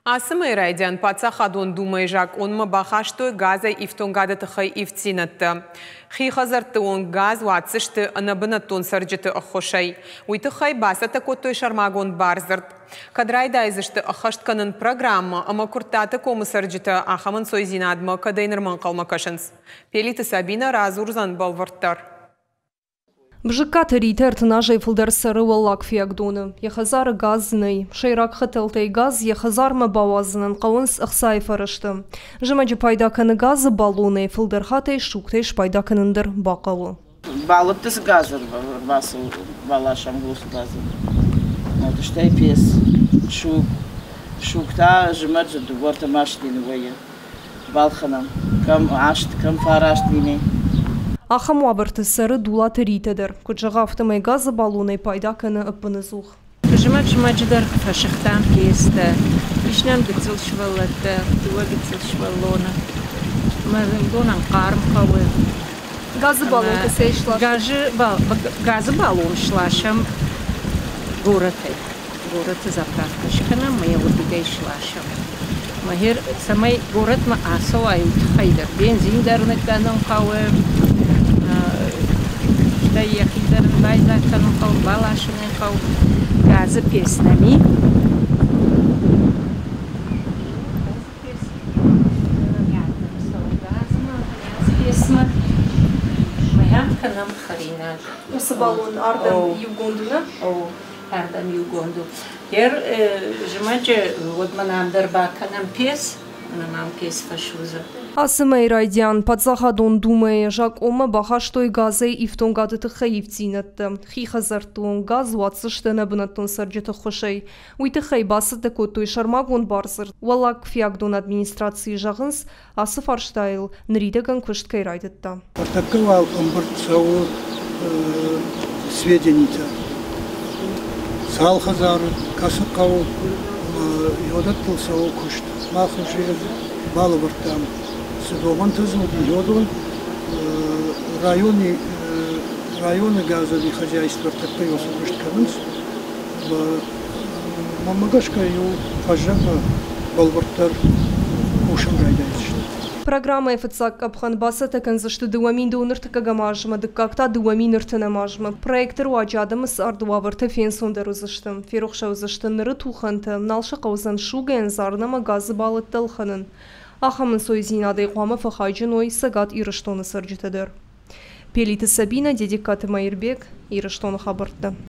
Asımı raydan patsa xadon dumayjak onma baxaştı gaza iftongadı tıxay iftsinattı. Xi xazartı on gaz vatsıştı anabınattın sarjıtı axoşay. Uytıxay basata kotoy şarmagon barzırt. Kadrayda izıştı axaştkanın programı ama kurtatı komu sarjıtı axamın soyzinadma kadaynırman qalmakaşınız. Peliti Sabina razurzan balvarttar. Бжикаты ритер тнажей флдерсары валлак фиагдоны. Яхазары газный. Шейрак хытылтай газ яхазармы бавазынын қауынс ықсай фарышты. Жымаджы пайдаканы газы балуны флдерхатай шуктайш пайдаканындыр бақалы. Балыттыс газыр басыл балашам глус газыр. Вот что и пес. Шукта жымаджы дуворта маштины вая. Балханам. Кам ашт, кам фараштины. Ахам уабыртысары дулаты ритедер. Куджаға автомай газы балуны пайдаканы ыппынызух. Жымадждар фашыхтан песті. Ишнам гыцыл швалатты, дуа гыцыл швалона. Мазымдонан қарым қауы. Газы балуны кысайшлаш? Газы балуны шлашам гораты. Гораты заправка. Шикана моя лобигай шлашам. Махер самай горат ма асо ают хайдар. Бензин дарныканын қауы. Да яхидар байзаканын қауы, балашының қауы. Газы песнами. Маянканам харинар. Осы балуын ардам югондуна? О, ардам югонду. Ер жымаджы одманамдар баканам пес, анам пес фашуза. Асымай райдян, падзахадон думая, жак ома бахаштой газы ифтонгады тыхай ифтинатты. Хи хазартуон газ ватсышты набынаттон сарджеты хошай. Уйты хай басыты котой шармагон барзыр. Валак фиагдон администрации жағынс, асы фарштайл, нридаган квышткай райдытта. Протокол омбыртсауы сведеница. Сал хазары, касықауы, йодаттылсауы күшті. Махуши балы бұрттам. Сыдоған тызылды йодон районы газовые хозяйства такой особо кабынс. Мамагашка ю пажама балбурттар ушам райдайшты. Программа ФЦАК Абхан басата канзашты дуамин доныртыка гамажма, дыккакта дуамин ыртынамажма. Проектор уаджадамыз ардуавырты фенсондар узышты. Ферухша узышты ныры туханты, налшы қаузан шуген зарнама газы балыттылханын. Ахамын сойзинадай қуамы фахайджын ой сагат ирыштоны сырджытыдыр. Peliti Sabina, Dedikаты Майырбек, ирыштоны хабыртты.